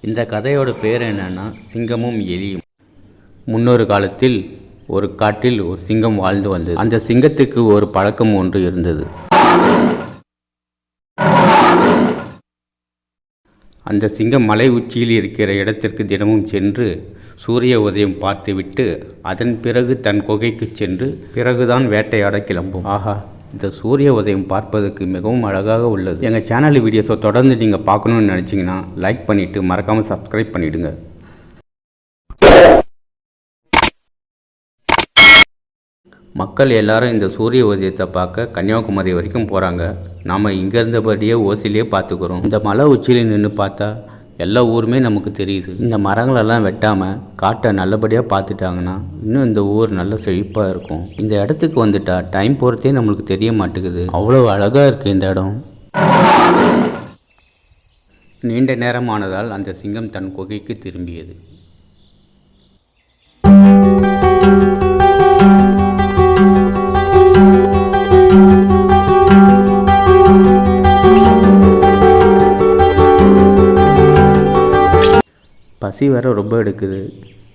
இந்த கதையோட பேர் என்னன்னா சிங்கமும் எலியும். முன்னொரு காலத்தில் ஒரு காட்டில் ஒரு சிங்கம் வாழ்ந்து வந்தது. அந்த சிங்கத்துக்கு ஒரு பழக்கம் ஒன்று இருந்தது. அந்த சிங்கம் மலை உச்சியில் இருக்கிற இடத்திற்கு தினமும் சென்று சூரிய உதயம் பார்த்துவிட்டு அதன் பிறகு தன் குகைக்கு சென்று பிறகுதான் வேட்டையாட கிளம்பும். ஆஹா, இந்த சூரிய உதயம் பார்ப்பதற்கு மிகவும் அழகாக உள்ளது. எங்கள் சேனல் வீடியோஸை தொடர்ந்து நீங்கள் பார்க்கணுன்னு நினச்சிங்கன்னா லைக் பண்ணிவிட்டு மறக்காமல் சப்ஸ்கிரைப் பண்ணிவிடுங்க. மக்கள் எல்லாரும் இந்த சூரிய உதயத்தை பார்க்க கன்னியாகுமரி வரைக்கும் போகிறாங்க. நாம் இங்கே இருந்தபடியே ஓசிலே பார்த்துக்கிறோம். இந்த மலை உச்சியில் நின்று பார்த்தா எல்லா ஊருமே நமக்கு தெரியுது. இந்த மரங்களெல்லாம் வெட்டாமல் காட்டை நல்லபடியாக பார்த்துட்டாங்கன்னா இன்னும் இந்த ஊர் நல்ல செழிப்பாக இருக்கும். இந்த இடத்துக்கு வந்துட்டா டைம் போகிறதே நம்மளுக்கு தெரிய மாட்டேங்குது. அவ்வளோ அழகாக இருக்குது இந்த இடம். நீண்ட நேரமானதால் அந்த சிங்கம் தன் குகைக்கு திரும்பியது. பசி வர ரொம்ப எடுக்குது.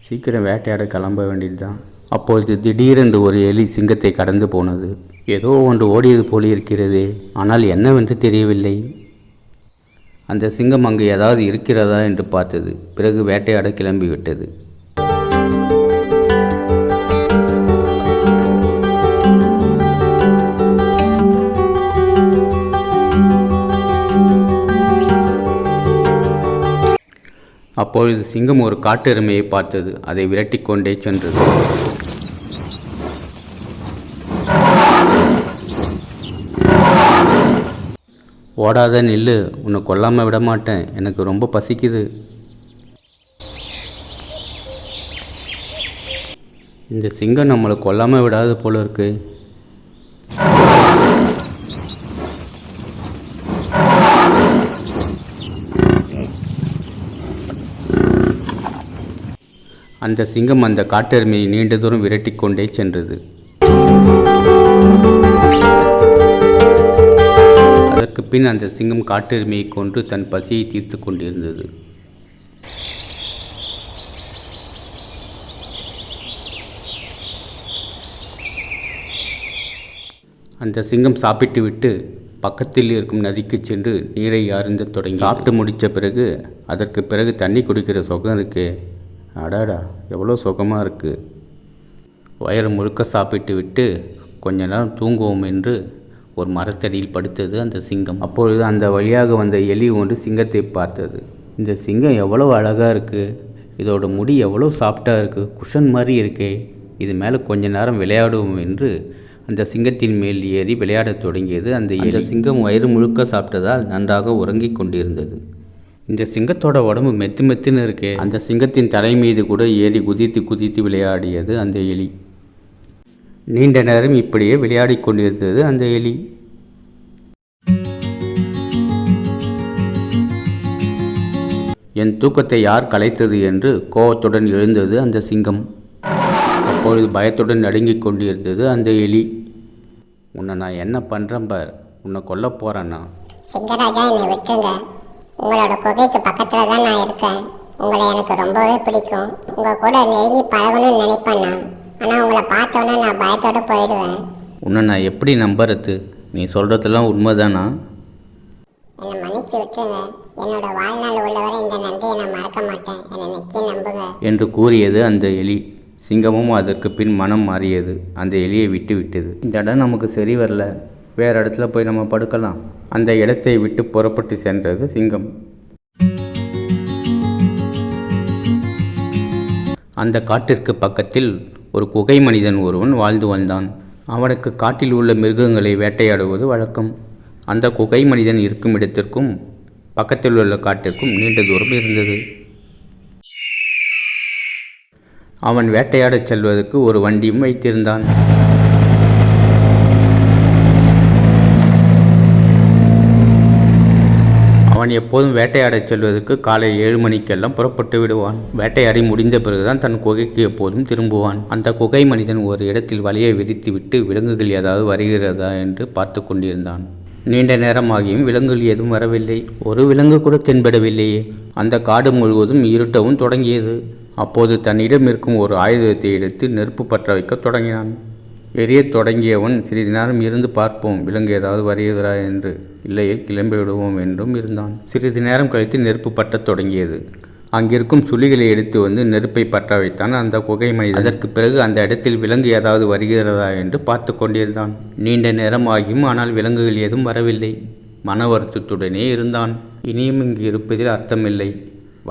சீக்கிரம் வேட்டையாட கிளம்ப வேண்டியது தான். அப்பொழுது திடீரென்று ஒரு எலி சிங்கத்தை கடந்து போனது. ஏதோ ஒன்று ஓடியது போல இருக்கிறது, ஆனால் என்னவென்று தெரியவில்லை. அந்த சிங்கம் அங்கு ஏதாவது இருக்கிறதா என்று பார்த்தது. பிறகு வேட்டையாட கிளம்பிவிட்டது. அப்பொழுது சிங்கம் ஒரு காட்டெருமையை பார்த்தது. அதை விரட்டி கொண்டே சென்றது. ஓடாத நில்லு, உன்னை கொல்லாமல் விட மாட்டேன், எனக்கு ரொம்ப பசிக்குது. இந்த சிங்கம் நம்மளை கொல்லாமல் விடாத போல இருக்கு. அந்த சிங்கம் அந்த காட்டெருமையை நீண்ட தூரம் விரட்டி கொண்டே சென்றது. அதற்கு பின் அந்த சிங்கம் காட்டெருமையை கொன்று தன் பசியை தீர்த்து கொண்டிருந்தது. அந்த சிங்கம் சாப்பிட்டு விட்டு பக்கத்தில் இருக்கும் நதிக்கு சென்று நீரை அருந்த தொடங்கி சாப்பிட்டு முடித்த பிறகு அதற்கு பிறகு தண்ணி குடிக்கிற சுகம் இருக்கு. அடாடா, எவ்வளோ சுகமாக இருக்குது. வயிறு முழுக்க சாப்பிட்டு விட்டு கொஞ்ச நேரம் தூங்குவோம் என்று ஒரு மரத்தடியில் படுத்தது அந்த சிங்கம். அப்பொழுது அந்த வழியாக வந்த எலி ஒன்று சிங்கத்தை பார்த்தது. இந்த சிங்கம் எவ்வளோ அழகாக இருக்குது, இதோட முடி எவ்வளோ சாஃப்டாக இருக்குது, குஷன் மாதிரி இருக்கே, இது மேலே கொஞ்ச நேரம் விளையாடுவோம் என்று அந்த சிங்கத்தின் மேல் ஏறி விளையாடத் தொடங்கியது. அந்த சிங்கம் வயிறு முழுக்க சாப்பிட்டதால் நன்றாக உறங்கி கொண்டிருந்தது. இந்த சிங்கத்தோட உடம்பு மெத்து மெத்துன்னு இருக்கே. அந்த சிங்கத்தின் தலை மீது கூட ஏறி குதித்து குதித்து விளையாடியது அந்த எலி. நீண்ட நேரம் இப்படியே விளையாடி கொண்டிருந்தது அந்த எலி. என் தூக்கத்தை யார் கலைத்தது என்று கோபத்துடன் எழுந்தது அந்த சிங்கம். அப்பொழுது பயத்துடன் நடுங்கிக் கொண்டிருந்தது அந்த எலி. உன்னை நான் என்ன பண்ணுறேன் பார், உன்னை கொல்ல போகிறேன்னா. சிங்கராஜா, என்னை விட்டுருங்க. உங்களோட குகைக்கு பக்கத்தில் தான் நான் இருக்கேன். உங்களை எனக்கு ரொம்பவே பிடிக்கும். உங்கள் கூட நெருங்கி பழகணும்னு நினைப்பேன் நான். ஆனால் உங்களை பார்த்தோன்னே நான் பயத்தோடு போயிடுவேன். உன்னை நான் எப்படி நம்புறது? நீ சொல்கிறதெல்லாம் உண்மைதானா? என்னை மன்னிச்சு விட்டுருங்க. என்னோட வாழ்நாள் உள்ளவரை இந்த நன்றியை நான் மறக்க மாட்டேன். என்னை நிச்சயம் நம்புங்க என்று கூறியது அந்த எலி. சிங்கமும் அதற்கு பின் மனம் மாறியது. அந்த எலியை விட்டு விட்டது. இந்த இடம் நமக்கு சரி வரல, வேறு இடத்துல போய் நம்ம படுக்கலாம். அந்த இடத்தை விட்டு புறப்பட்டு சென்றது சிங்கம். அந்த காட்டிற்கு பக்கத்தில் ஒரு குகை மனிதன் ஒருவன் வாழ்ந்து வந்தான். அவனுக்கு காட்டில் உள்ள மிருகங்களை வேட்டையாடுவது வழக்கம். அந்த குகை மனிதன் இருக்கும் இடத்திற்கும் பக்கத்தில் உள்ள காட்டிற்கும் நீண்ட தூரம் இருந்தது. அவன் வேட்டையாடச் செல்வதற்கு ஒரு வண்டியும் வைத்திருந்தான். அவன் எப்போதும் வேட்டையாடச் செல்வதற்கு காலை 7 மணிக்கெல்லாம் புறப்பட்டு விடுவான். வேட்டையாடி முடிந்த பிறகுதான் தன் குகைக்கு எப்போதும் திரும்புவான். அந்த குகை மனிதன் ஒரு இடத்தில் வலையை விரித்து விட்டு விலங்குகள் ஏதாவது வருகிறதா என்று பார்த்து கொண்டிருந்தான். நீண்ட நேரமாகியும் விலங்குகள் எதுவும் வரவில்லை. ஒரு விலங்கு கூட தென்படவில்லையே. அந்த காடு முழுவதும் இருட்டவும் தொடங்கியது. அப்போது தன்னிடம் இருக்கும் ஒரு ஆயுதத்தை எடுத்து நெருப்பு பற்ற வைக்க தொடங்கினான். எரியத் தொடங்கியவன் சிறிது நேரம் இருந்து பார்ப்போம், விலங்கு ஏதாவது வருகிறதா என்று, இல்லையில் கிளம்பி விடுவோம் என்றும் இருந்தான். சிறிது நேரம் கழித்து நெருப்பு பற்றத் தொடங்கியது. அங்கிருக்கும் சுளிகளை எடுத்து வந்து நெருப்பை பற்ற வைத்தான் அந்த குகை மனிதன். அதற்கு பிறகு அந்த இடத்தில் விலங்கு ஏதாவது வருகிறதா என்று பார்த்து கொண்டிருந்தான். நீண்ட நேரம் ஆகியும் ஆனால் விலங்குகள் ஏதும் வரவில்லை. மன வருத்தத்துடனே இருந்தான். இனியும் இங்கு இருப்பதில் அர்த்தமில்லை,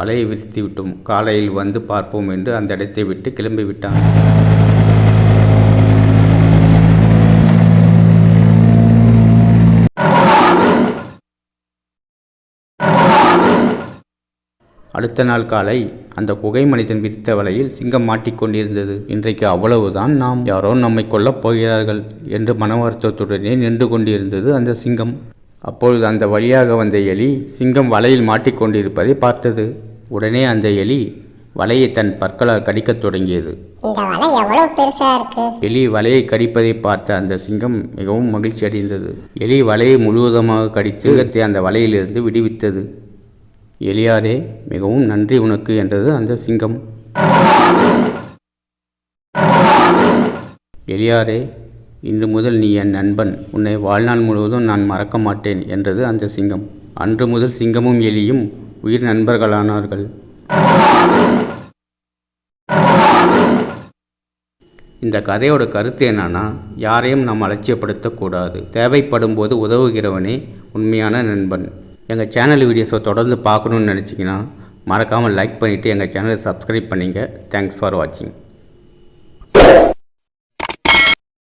வலையை விரித்து விட்டோம், காலையில் வந்து பார்ப்போம் என்று அந்த இடத்தை விட்டு கிளம்பிவிட்டான். அடுத்த நாள் காலை அந்த குகை மனிதன் விரித்த வலையில் சிங்கம் மாட்டிக்கொண்டிருந்தது. இன்றைக்கு அவ்வளவுதான், நாம் யாரோ நம்மை கொல்லப் போகிறார்கள் என்று மன வருத்தத்துடனே நின்று கொண்டிருந்தது அந்த சிங்கம். அப்பொழுது அந்த வழியாக வந்த எலி சிங்கம் வலையில் மாட்டிக்கொண்டிருப்பதை பார்த்தது. உடனே அந்த எலி வலையை தன் பற்களால் கடிக்கத் தொடங்கியது. இந்த வலை எவ்வளவு பெருசா இருக்கு. எலி வலையை கடிப்பதை பார்த்த அந்த சிங்கம் மிகவும் மகிழ்ச்சி அடைந்தது. எலி வலையை முழுவதுமாக கடித்து சிங்கத்தை அந்த வலையிலிருந்து விடுவித்தது. எலியாரே, மிகவும் நன்றி உனக்கு என்றது அந்த சிங்கம். எலியாரே, இன்று முதல் நீ என் நண்பன், உன்னை வாழ்நாள் முழுவதும் நான் மறக்க மாட்டேன் என்றது அந்த சிங்கம். அன்று முதல் சிங்கமும் எலியும் உயிர் நண்பர்களானார்கள். இந்த கதையோட கருத்து என்னன்னா, யாரையும் நாம் அலட்சியப்படுத்தக்கூடாது. தேவைப்படும் போது உதவுகிறவனே உண்மையான நண்பன். எங்கள் சேனல் வீடியோஸை தொடர்ந்து பார்க்கணுன்னு நினச்சிங்கன்னா மறக்காமல் லைக் பண்ணிவிட்டு எங்கள் சேனலை சப்ஸ்கிரைப் பண்ணிங்க. தேங்க்ஸ் ஃபார் வாட்சிங்.